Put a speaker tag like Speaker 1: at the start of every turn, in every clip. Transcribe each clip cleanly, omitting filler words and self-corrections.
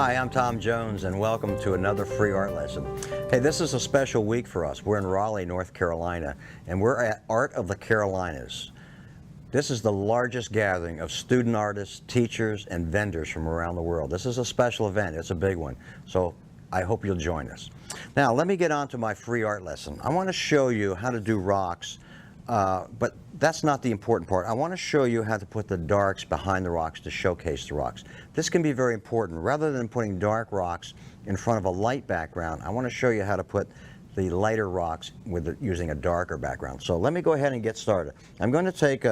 Speaker 1: Hi, I'm Tom Jones, and welcome to another free art lesson. Hey, this is a special week for us. We're in Raleigh, North Carolina, and we're at Art of the Carolinas. This is the largest gathering of student artists, teachers, and vendors from around the world. This is a special event. It's a big one. So I hope you'll join us. Now, let me get on to my free art lesson. I want to show you how to do rocks, but that's not the important part. I want to show you how to put the darks behind the rocks to showcase the rocks. This can be very important. Rather than putting dark rocks in front of a light background, I want to show you how to put the lighter rocks using a darker background. So let me go ahead and get started. I'm going to take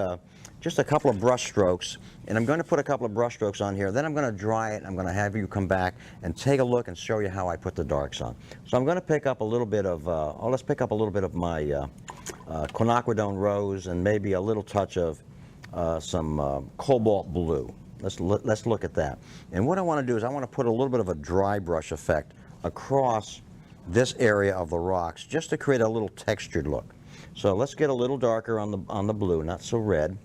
Speaker 1: just a couple of brush strokes, and I'm going to put a couple of brush strokes on here. Then I'm going to dry it. I'm going to have you come back and take a look and show you how I put the darks on. So I'm going to pick up a little bit of, let's pick up a little bit of my quinacridone rose and maybe a little touch of some cobalt blue. Let's look at that. And what I want to do is I want to put a little bit of a dry brush effect across this area of the rocks just to create a little textured look. So let's get a little darker on the blue, not so red.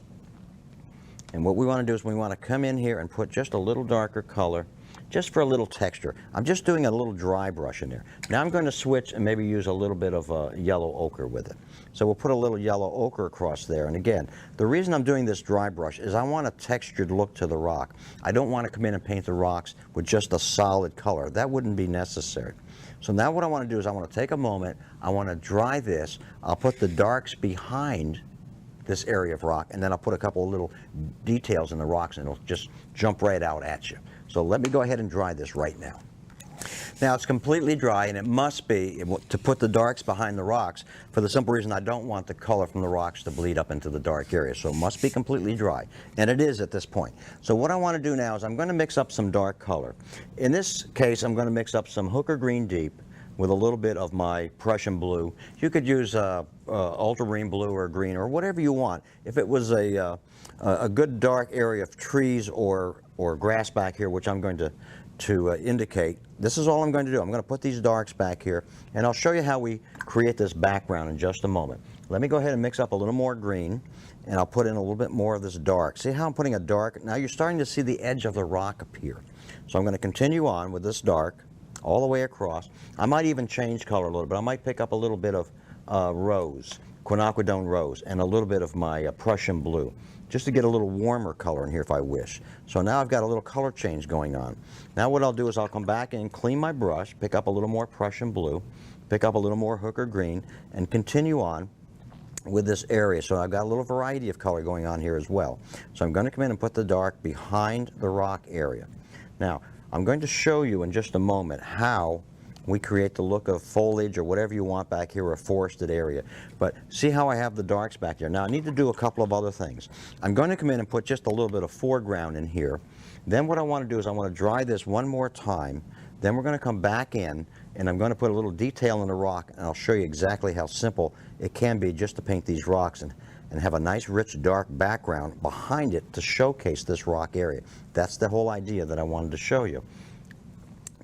Speaker 1: And what we want to do is we want to come in here and put just a little darker color, just for a little texture. I'm just doing a little dry brush in there. Now I'm going to switch and maybe use a little bit of yellow ochre with it. So we'll put a little yellow ochre across there. And again, the reason I'm doing this dry brush is I want a textured look to the rock. I don't want to come in and paint the rocks with just a solid color. That wouldn't be necessary. So now what I want to do is I want to take a moment, I want to dry this, I'll put the darks behind this area of rock, and then I'll put a couple of little details in the rocks and it'll just jump right out at you. So let me go ahead and dry this right now. Now it's completely dry, and it must be to put the darks behind the rocks for the simple reason I don't want the color from the rocks to bleed up into the dark area. So it must be completely dry, and it is at this point. So what I want to do now is I'm going to mix up some dark color. In this case, I'm going to mix up some Hooker Green Deep with a little bit of my Prussian blue. You could use ultramarine blue or green or whatever you want. If it was a good dark area of trees or grass back here, which I'm going to indicate, this is all I'm going to do. I'm going to put these darks back here, and I'll show you how we create this background in just a moment. Let me go ahead and mix up a little more green, and I'll put in a little bit more of this dark. See how I'm putting a dark? Now you're starting to see the edge of the rock appear. So I'm going to continue on with this dark all the way across. I might even change color a little bit. I might pick up a little bit of rose, quinacridone rose, and a little bit of my Prussian blue, just to get a little warmer color in here if I wish. So now I've got a little color change going on. Now what I'll do is I'll come back and clean my brush, pick up a little more Prussian blue, pick up a little more Hooker Green, and continue on with this area. So I've got a little variety of color going on here as well. So I'm going to come in and put the dark behind the rock area. Now I'm going to show you in just a moment how we create the look of foliage or whatever you want back here, or a forested area. But see how I have the darks back here. Now I need to do a couple of other things. I'm going to come in and put just a little bit of foreground in here. Then what I want to do is I want to dry this one more time. Then we're going to come back in, and I'm going to put a little detail in the rock, and I'll show you exactly how simple it can be just to paint these rocks and have a nice rich dark background behind it to showcase this rock area. That's the whole idea that I wanted to show you.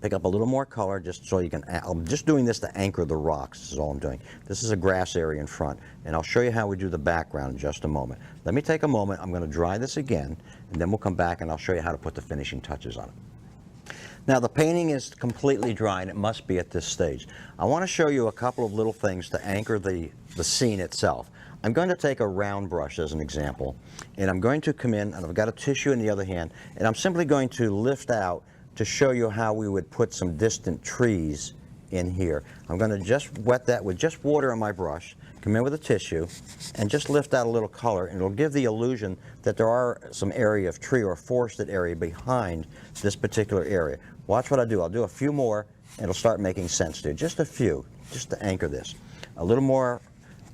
Speaker 1: Pick up a little more color just so you can, I'm just doing this to anchor the rocks, this is all I'm doing. This is a grass area in front, and I'll show you how we do the background in just a moment. Let me take a moment, I'm going to dry this again, and then we'll come back and I'll show you how to put the finishing touches on it. Now the painting is completely dry, and it must be at this stage. I want to show you a couple of little things to anchor the scene itself. I'm going to take a round brush as an example, and I'm going to come in, and I've got a tissue in the other hand, and I'm simply going to lift out to show you how we would put some distant trees in here. I'm going to just wet that with just water on my brush, come in with a tissue, and just lift out a little color, and it'll give the illusion that there are some area of tree or forested area behind this particular area. Watch what I do. I'll do a few more, and it'll start making sense to you. Just a few, just to anchor this. A little more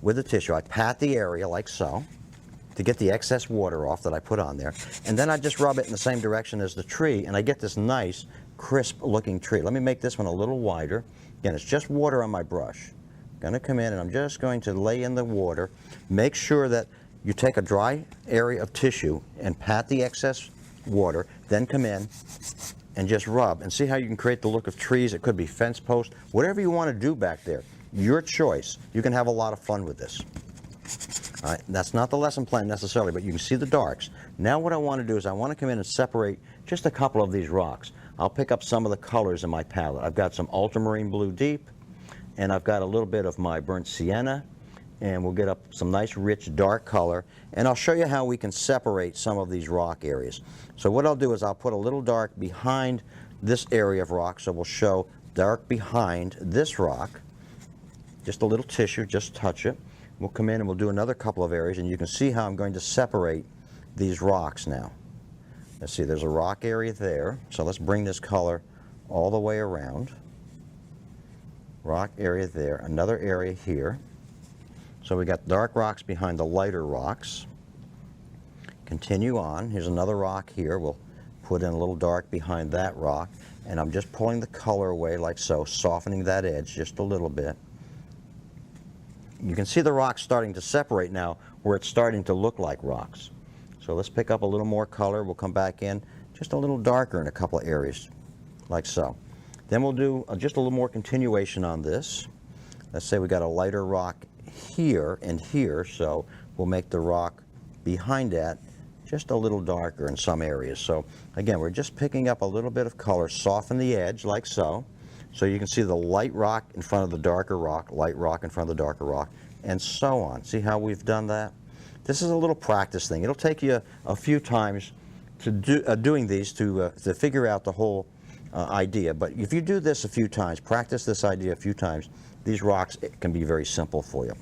Speaker 1: with the tissue. I pat the area like so to get the excess water off that I put on there, and then I just rub it in the same direction as the tree, and I get this nice crisp looking tree. Let me make this one a little wider. Again, it's just water on my brush. I'm going to come in and I'm just going to lay in the water. Make sure that you take a dry area of tissue and pat the excess water, then come in and just rub and see how you can create the look of trees. It could be fence posts, whatever you want to do back there. Your choice. You can have a lot of fun with this. All right, that's not the lesson plan necessarily, but you can see the darks. Now what I want to do is I want to come in and separate just a couple of these rocks. I'll pick up some of the colors in my palette. I've got some ultramarine blue deep, and I've got a little bit of my burnt sienna, and we'll get up some nice rich dark color, and I'll show you how we can separate some of these rock areas. So what I'll do is I'll put a little dark behind this area of rock, so we'll show dark behind this rock, just a little tissue, just touch it. We'll come in and we'll do another couple of areas, and you can see how I'm going to separate these rocks now. Let's see, there's a rock area there, so let's bring this color all the way around. Rock area there, another area here. So we got dark rocks behind the lighter rocks. Continue on. Here's another rock here. We'll put in a little dark behind that rock, and I'm just pulling the color away like so, softening that edge just a little bit. You can see the rocks starting to separate now, where it's starting to look like rocks. So let's pick up a little more color. We'll come back in just a little darker in a couple of areas, like so. Then we'll do just a little more continuation on this. Let's say we got a lighter rock here and here, so we'll make the rock behind that just a little darker in some areas. So again, we're just picking up a little bit of color, soften the edge like so. So you can see the light rock in front of the darker rock, light rock in front of the darker rock, and so on. See how we've done that? This is a little practice thing. It'll take you a few times to doing these to figure out the whole idea. But if you do this a few times, practice this idea a few times, these rocks can be very simple for you.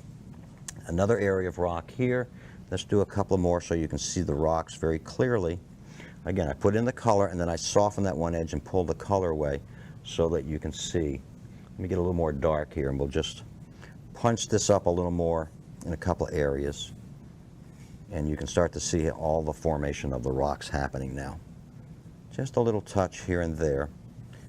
Speaker 1: Another area of rock here. Let's do a couple more so you can see the rocks very clearly. Again, I put in the color and then I soften that one edge and pull the color away so that you can see. Let me get a little more dark here, and we'll just punch this up a little more in a couple of areas. And you can start to see all the formation of the rocks happening now. Just a little touch here and there.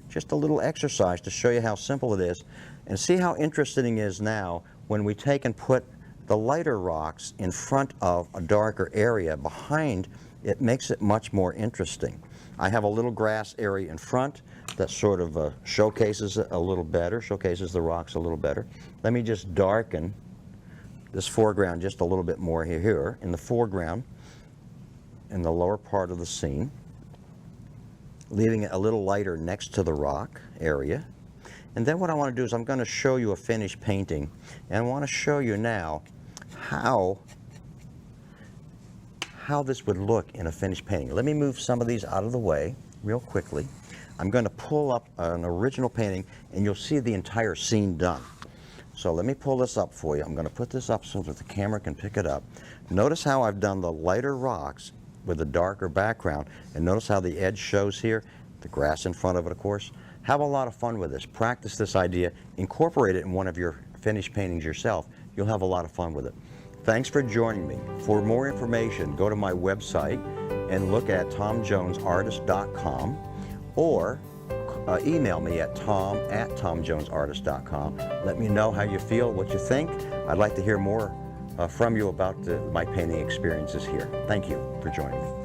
Speaker 1: Just a little exercise to show you how simple it is, and see how interesting it is now when we take and put the lighter rocks in front of a darker area behind. It makes it much more interesting. I have a little grass area in front that sort of showcases it a little better, showcases the rocks a little better. Let me just darken this foreground just a little bit more here in the foreground, in the lower part of the scene, leaving it a little lighter next to the rock area. And then what I want to do is I'm going to show you a finished painting, and I want to show you now how this would look in a finished painting. Let me move some of these out of the way real quickly. I'm going to pull up an original painting, and you'll see the entire scene done. So let me pull this up for you. I'm going to put this up so that the camera can pick it up. Notice how I've done the lighter rocks with a darker background, and notice how the edge shows here, the grass in front of it, of course. Have a lot of fun with this. Practice this idea. Incorporate it in one of your finished paintings yourself. You'll have a lot of fun with it. Thanks for joining me. For more information, go to my website and look at tomjonesartist.com, or email me at tom@tomjonesartist.com. Let me know how you feel, what you think. I'd like to hear more from you about my painting experiences here. Thank you for joining me.